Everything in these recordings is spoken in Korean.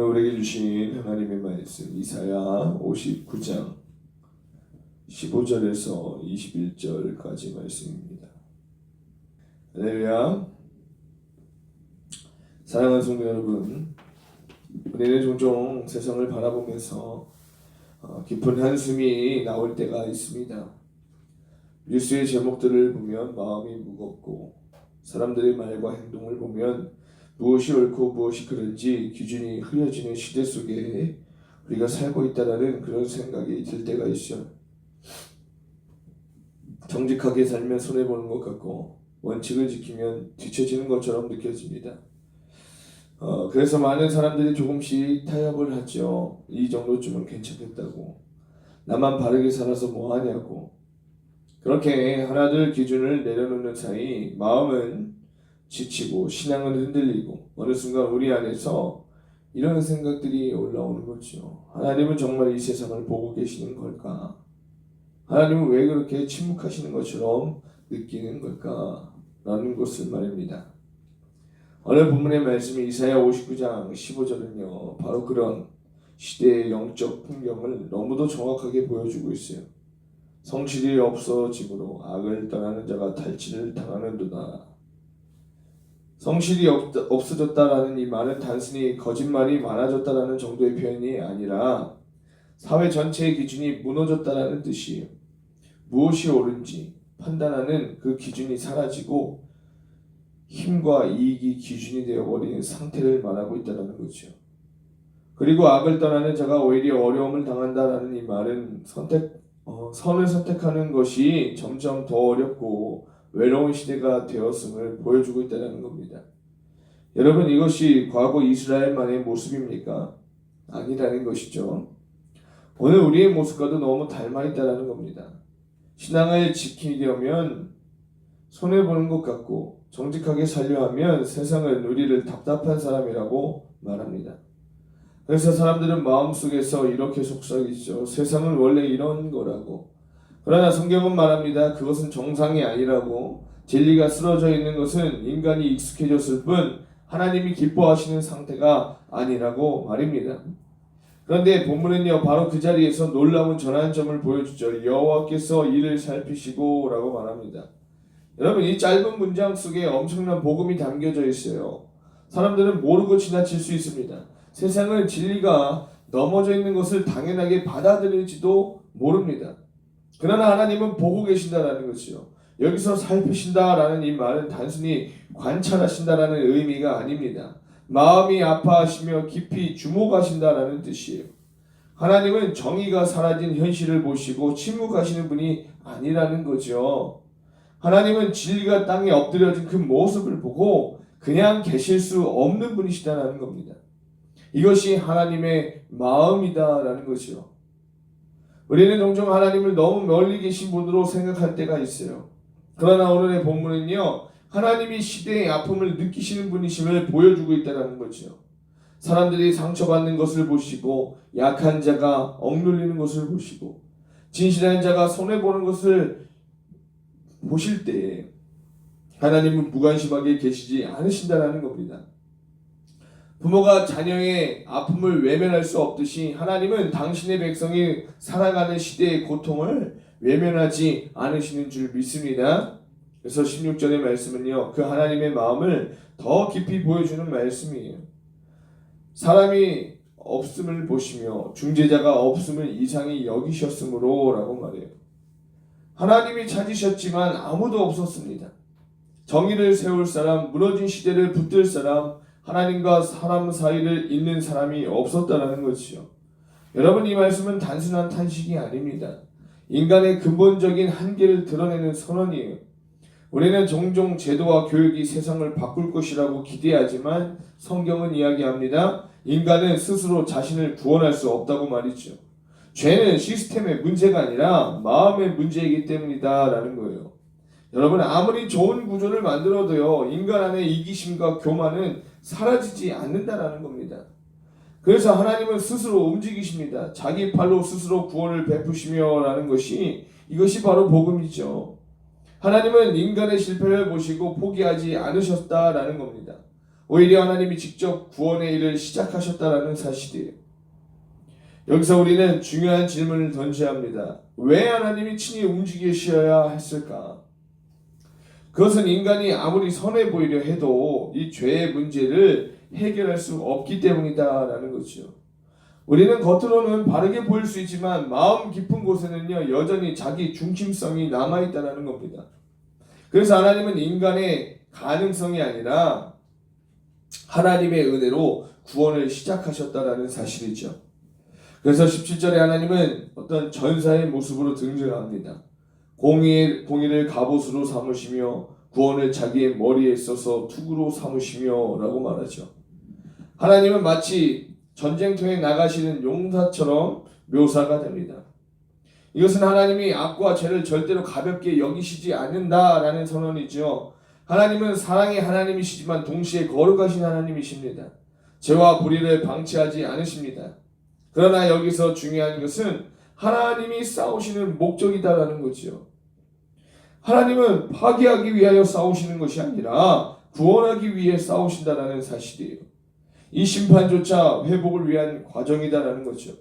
오늘 우리에게 주신 하나님의 말씀 이사야 59장 15절에서 21절까지 말씀입니다. 할렐루야. 사랑하는 성도 여러분, 우리는 종종 세상을 바라보면서 깊은 한숨이 나올 때가 있습니다. 뉴스의 제목들을 보면 마음이 무겁고 사람들의 말과 행동을 보면 무엇이 옳고 무엇이 그른지 기준이 흐려지는 시대 속에 우리가 살고 있다라는 그런 생각이 들 때가 있어요. 정직하게 살면 손해보는 것 같고 원칙을 지키면 뒤처지는 것처럼 느껴집니다. 그래서 많은 사람들이 조금씩 타협을 하죠. 이 정도쯤은 괜찮겠다고, 나만 바르게 살아서 뭐하냐고. 그렇게 하나둘 기준을 내려놓는 사이 마음은 지치고 신앙은 흔들리고 어느 순간 우리 안에서 이런 생각들이 올라오는 거죠. 하나님은 정말 이 세상을 보고 계시는 걸까? 하나님은 왜 그렇게 침묵하시는 것처럼 느끼는 걸까? 라는 것을 말입니다. 오늘 본문의 말씀이 이사야 59장 15절은요, 바로 그런 시대의 영적 풍경을 너무도 정확하게 보여주고 있어요. 성실이 없어지므로 악을 떠나는 자가 탈취를 당하는도다. 성실이 없어졌다라는 이 말은 단순히 거짓말이 많아졌다라는 정도의 표현이 아니라 사회 전체의 기준이 무너졌다라는 뜻이에요. 무엇이 옳은지 판단하는 그 기준이 사라지고 힘과 이익이 기준이 되어버린 상태를 말하고 있다는 거죠. 그리고 악을 떠나는 자가 오히려 어려움을 당한다라는 이 말은 선을 선택하는 것이 점점 더 어렵고 외로운 시대가 되었음을 보여주고 있다는 겁니다. 여러분, 이것이 과거 이스라엘만의 모습입니까? 아니라는 것이죠. 오늘 우리의 모습과도 너무 닮아 있다는 겁니다. 신앙을 지키려면 손해보는 것 같고 정직하게 살려 하면 세상은 우리를 답답한 사람이라고 말합니다. 그래서 사람들은 마음속에서 이렇게 속삭이죠. 세상은 원래 이런 거라고. 그러나 성경은 말합니다. 그것은 정상이 아니라고. 진리가 쓰러져 있는 것은 인간이 익숙해졌을 뿐 하나님이 기뻐하시는 상태가 아니라고 말입니다. 그런데 본문은요, 바로 그 자리에서 놀라운 전환점을 보여주죠. 여호와께서 이를 살피시고 라고 말합니다. 여러분, 이 짧은 문장 속에 엄청난 복음이 담겨져 있어요. 사람들은 모르고 지나칠 수 있습니다. 세상은 진리가 넘어져 있는 것을 당연하게 받아들일지도 모릅니다. 그러나 하나님은 보고 계신다라는 것이요. 여기서 살피신다라는 이 말은 단순히 관찰하신다라는 의미가 아닙니다. 마음이 아파하시며 깊이 주목하신다라는 뜻이에요. 하나님은 정의가 사라진 현실을 보시고 침묵하시는 분이 아니라는 거죠. 하나님은 진리가 땅에 엎드려진 그 모습을 보고 그냥 계실 수 없는 분이시다라는 겁니다. 이것이 하나님의 마음이다라는 것이요. 우리는 종종 하나님을 너무 멀리 계신 분으로 생각할 때가 있어요. 그러나 오늘의 본문은요, 하나님이 시대의 아픔을 느끼시는 분이심을 보여주고 있다는 거죠. 사람들이 상처받는 것을 보시고 약한 자가 억눌리는 것을 보시고 진실한 자가 손해보는 것을 보실 때 하나님은 무관심하게 계시지 않으신다는 겁니다. 부모가 자녀의 아픔을 외면할 수 없듯이 하나님은 당신의 백성이 살아가는 시대의 고통을 외면하지 않으시는 줄 믿습니다. 그래서 16절의 말씀은요, 그 하나님의 마음을 더 깊이 보여주는 말씀이에요. 사람이 없음을 보시며 중재자가 없음을 이상히 여기셨으므로 라고 말해요. 하나님이 찾으셨지만 아무도 없었습니다. 정의를 세울 사람, 무너진 시대를 붙들 사람, 하나님과 사람 사이를 잇는 사람이 없었다는 것이죠. 여러분, 이 말씀은 단순한 탄식이 아닙니다. 인간의 근본적인 한계를 드러내는 선언이에요. 우리는 종종 제도와 교육이 세상을 바꿀 것이라고 기대하지만 성경은 이야기합니다. 인간은 스스로 자신을 구원할 수 없다고 말이죠. 죄는 시스템의 문제가 아니라 마음의 문제이기 때문이다 라는 거예요. 여러분, 아무리 좋은 구조를 만들어도요, 인간 안에 이기심과 교만은 사라지지 않는다라는 겁니다. 그래서 하나님은 스스로 움직이십니다. 자기 팔로 스스로 구원을 베푸시며 라는 것이, 이것이 바로 복음이죠. 하나님은 인간의 실패를 보시고 포기하지 않으셨다라는 겁니다. 오히려 하나님이 직접 구원의 일을 시작하셨다라는 사실이에요. 여기서 우리는 중요한 질문을 던져야 합니다. 왜 하나님이 친히 움직이셔야 했을까? 그것은 인간이 아무리 선해 보이려 해도 이 죄의 문제를 해결할 수 없기 때문이다라는 거죠. 우리는 겉으로는 바르게 보일 수 있지만 마음 깊은 곳에는요 여전히 자기 중심성이 남아있다는 겁니다. 그래서 하나님은 인간의 가능성이 아니라 하나님의 은혜로 구원을 시작하셨다라는 사실이죠. 그래서 17절에 하나님은 어떤 전사의 모습으로 등장합니다. 공의를 갑옷으로 삼으시며 구원을 자기의 머리에 써서 투구로 삼으시며 라고 말하죠. 하나님은 마치 전쟁터에 나가시는 용사처럼 묘사가 됩니다. 이것은 하나님이 악과 죄를 절대로 가볍게 여기시지 않는다라는 선언이죠. 하나님은 사랑의 하나님이시지만 동시에 거룩하신 하나님이십니다. 죄와 불의를 방치하지 않으십니다. 그러나 여기서 중요한 것은 하나님이 싸우시는 목적이다라는 거죠. 하나님은 파괴하기 위하여 싸우시는 것이 아니라 구원하기 위해 싸우신다라는 사실이에요. 이 심판조차 회복을 위한 과정이다라는 거죠.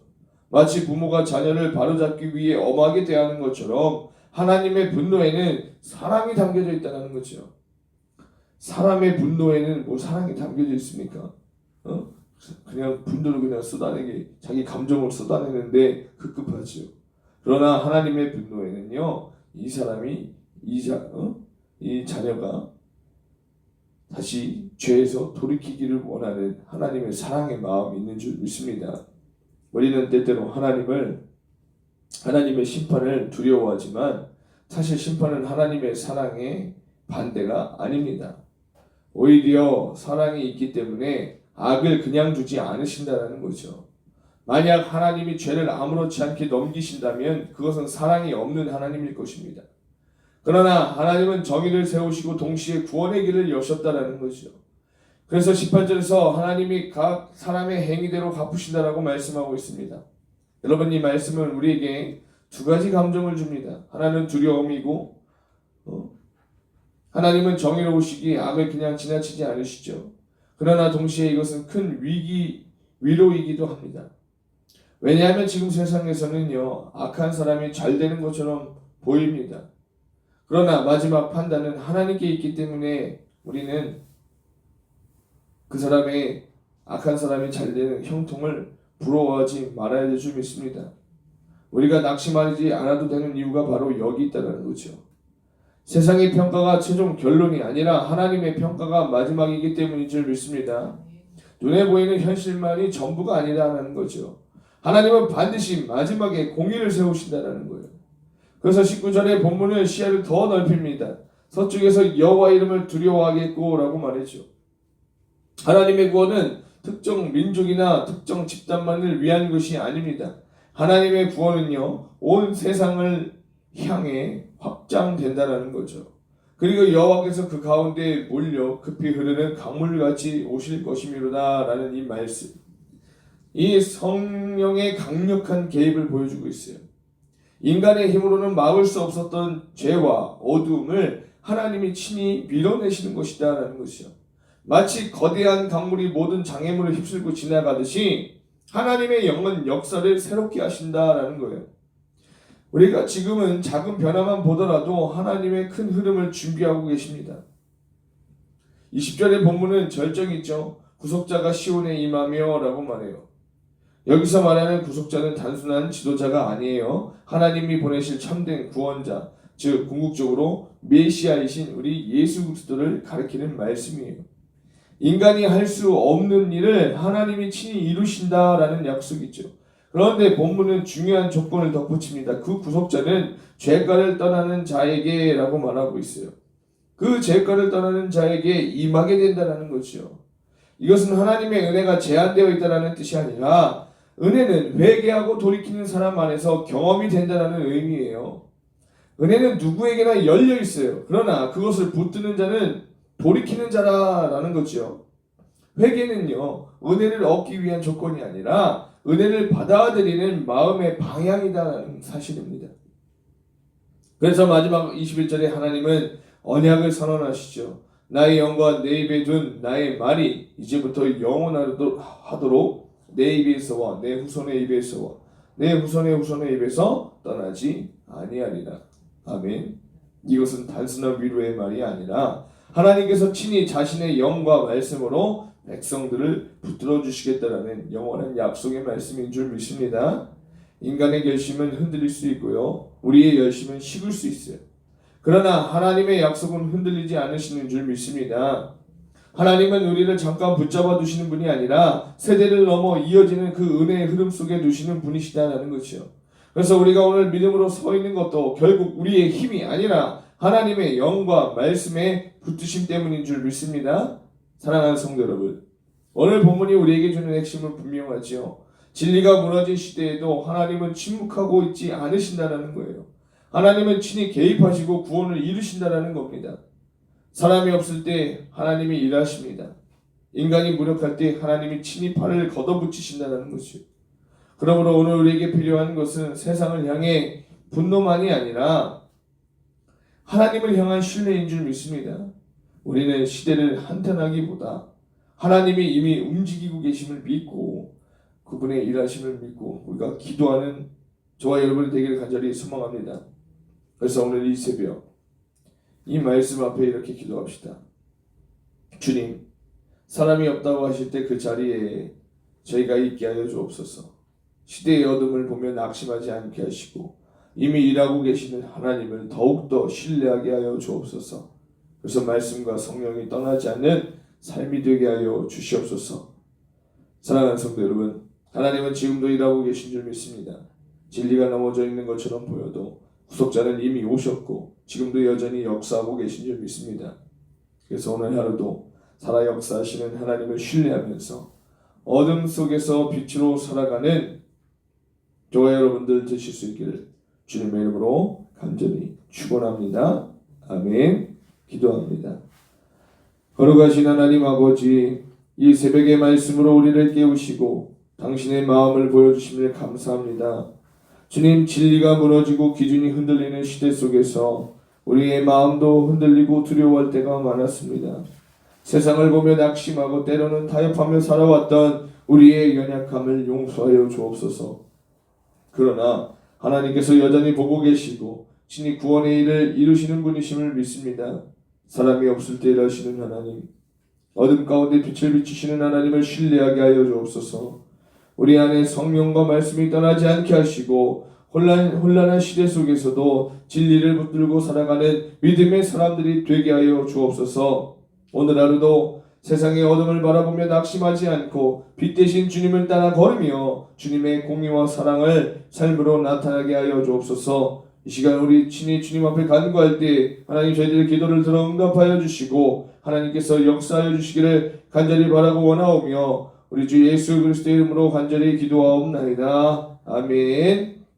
마치 부모가 자녀를 바로잡기 위해 엄하게 대하는 것처럼 하나님의 분노에는 사랑이 담겨져 있다는 거죠. 사람의 분노에는 뭐 사랑이 담겨져 있습니까? 그냥 분노를 그냥 쏟아내게 자기 감정을 쏟아내는데 급급하죠. 그러나 하나님의 분노에는요 이 사람이 이 자녀가 다시 죄에서 돌이키기를 원하는 하나님의 사랑의 마음이 있는 줄 믿습니다. 우리는 때때로 하나님의 심판을 두려워하지만 사실 심판은 하나님의 사랑의 반대가 아닙니다. 오히려 사랑이 있기 때문에 악을 그냥 두지 않으신다는 거죠. 만약 하나님이 죄를 아무렇지 않게 넘기신다면 그것은 사랑이 없는 하나님일 것입니다. 그러나 하나님은 정의를 세우시고 동시에 구원의 길을 여셨다는 거죠. 그래서 18절에서 하나님이 각 사람의 행위대로 갚으신다라고 말씀하고 있습니다. 여러분 이 말씀은 우리에게 두 가지 감정을 줍니다. 하나는 두려움이고 하나님은 정의로우시기에 악을 그냥 지나치지 않으시죠. 그러나 동시에 이것은 큰 위로이기도 합니다. 왜냐하면 지금 세상에서는요 악한 사람이 잘 되는 것처럼 보입니다. 그러나 마지막 판단은 하나님께 있기 때문에 우리는 그 사람의 악한 사람이 잘 되는 형통을 부러워하지 말아야 될 줄 믿습니다. 우리가 낙심하지 않아도 되는 이유가 바로 여기 있다는 거죠. 세상의 평가가 최종 결론이 아니라 하나님의 평가가 마지막이기 때문인 줄 믿습니다. 눈에 보이는 현실만이 전부가 아니라는 거죠. 하나님은 반드시 마지막에 공의를 세우신다는 거예요. 그래서 19절의 본문은 시야를 더 넓힙니다. 서쪽에서 여호와 이름을 두려워하겠고 라고 말했죠. 하나님의 구원은 특정 민족이나 특정 집단만을 위한 것이 아닙니다. 하나님의 구원은요 온 세상을 향해 확장된다는 거죠. 그리고 여호와께서 그 가운데 몰려 급히 흐르는 강물같이 오실 것이미로다 라는 이 말씀, 이 성령의 강력한 개입을 보여주고 있어요. 인간의 힘으로는 막을 수 없었던 죄와 어두움을 하나님이 친히 밀어내시는 것이다 라는 것이죠. 마치 거대한 강물이 모든 장애물을 휩쓸고 지나가듯이 하나님의 영은 역사를 새롭게 하신다라는 거예요. 우리가 지금은 작은 변화만 보더라도 하나님의 큰 흐름을 준비하고 계십니다. 20절의 본문은 절정이 있죠. 구속자가 시온에 임하며 라고 말해요. 여기서 말하는 구속자는 단순한 지도자가 아니에요. 하나님이 보내실 참된 구원자, 즉 궁극적으로 메시아이신 우리 예수 그리스도를 가리키는 말씀이에요. 인간이 할 수 없는 일을 하나님이 친히 이루신다라는 약속이죠. 그런데 본문은 중요한 조건을 덧붙입니다. 그 구속자는 죄가를 떠나는 자에게 라고 말하고 있어요. 그 죄가를 떠나는 자에게 임하게 된다는 거죠. 이것은 하나님의 은혜가 제한되어 있다는 뜻이 아니라 은혜는 회개하고 돌이키는 사람 안에서 경험이 된다는 의미예요. 은혜는 누구에게나 열려 있어요. 그러나 그것을 붙드는 자는 돌이키는 자라는 거죠. 회개는요 은혜를 얻기 위한 조건이 아니라 은혜를 받아들이는 마음의 방향이다라는 사실입니다. 그래서 마지막 21절에 하나님은 언약을 선언하시죠. 나의 영과 내 입에 둔 나의 말이 이제부터 영원하도록 내 입에서와 내 후손의 입에서와 내 후손의 후손의 입에서 떠나지 아니하리라. 아멘. 이것은 단순한 위로의 말이 아니라 하나님께서 친히 자신의 영과 말씀으로 백성들을 붙들어 주시겠다라는 영원한 약속의 말씀인 줄 믿습니다. 인간의 결심은 흔들릴 수 있고요. 우리의 열심은 식을 수 있어요. 그러나 하나님의 약속은 흔들리지 않으시는 줄 믿습니다. 하나님은 우리를 잠깐 붙잡아 두시는 분이 아니라 세대를 넘어 이어지는 그 은혜의 흐름 속에 두시는 분이시다라는 것이요. 그래서 우리가 오늘 믿음으로 서 있는 것도 결국 우리의 힘이 아니라 하나님의 영과 말씀에 붙으심 때문인 줄 믿습니다. 사랑하는 성도 여러분, 오늘 본문이 우리에게 주는 핵심은 분명하지요. 진리가 무너진 시대에도 하나님은 침묵하고 있지 않으신다는 거예요. 하나님은 친히 개입하시고 구원을 이루신다는 겁니다. 사람이 없을 때 하나님이 일하십니다. 인간이 무력할 때 하나님이 친히 팔을 걷어붙이신다는 것이요. 그러므로 오늘 우리에게 필요한 것은 세상을 향해 분노만이 아니라 하나님을 향한 신뢰인 줄 믿습니다. 우리는 시대를 한탄하기보다 하나님이 이미 움직이고 계심을 믿고 그분의 일하심을 믿고 우리가 기도하는 저와 여러분이 되기를 간절히 소망합니다. 그래서 오늘 이 새벽 이 말씀 앞에 이렇게 기도합시다. 주님, 사람이 없다고 하실 때 그 자리에 저희가 있게 하여 주옵소서. 시대의 어둠을 보며 낙심하지 않게 하시고 이미 일하고 계시는 하나님을 더욱더 신뢰하게 하여 주옵소서. 그래서 말씀과 성령이 떠나지 않는 삶이 되게 하여 주시옵소서. 사랑하는 성도 여러분, 하나님은 지금도 일하고 계신 줄 믿습니다. 진리가 넘어져 있는 것처럼 보여도 구속자는 이미 오셨고 지금도 여전히 역사하고 계신 줄 믿습니다. 그래서 오늘 하루도 살아 역사하시는 하나님을 신뢰하면서 어둠 속에서 빛으로 살아가는 저와 여러분들 되실 수 있기를 주님의 이름으로 간절히 축원합니다. 아멘. 기도합니다. 거룩하신 하나님 아버지, 이 새벽의 말씀으로 우리를 깨우시고 당신의 마음을 보여주심을 감사합니다. 주님, 진리가 무너지고 기준이 흔들리는 시대 속에서 우리의 마음도 흔들리고 두려워할 때가 많았습니다. 세상을 보며 낙심하고 때로는 타협하며 살아왔던 우리의 연약함을 용서하여 주옵소서. 그러나 하나님께서 여전히 보고 계시고 친히 구원의 일을 이루시는 분이심을 믿습니다. 사람이 없을 때 일하시는 하나님, 어둠 가운데 빛을 비추시는 하나님을 신뢰하게 하여 주옵소서. 우리 안에 성령과 말씀이 떠나지 않게 하시고 혼란한 시대 속에서도 진리를 붙들고 살아가는 믿음의 사람들이 되게 하여 주옵소서. 오늘 하루도 세상의 어둠을 바라보며 낙심하지 않고 빛 대신 주님을 따라 걸으며 주님의 공의와 사랑을 삶으로 나타나게 하여 주옵소서. 이 시간 우리 친히 주님 앞에 간구할 때 하나님 저희들의 기도를 들어 응답하여 주시고 하나님께서 역사하여 주시기를 간절히 바라고 원하오며 우리 주 예수 그리스도의 이름으로 간절히 기도하옵나이다. 아멘.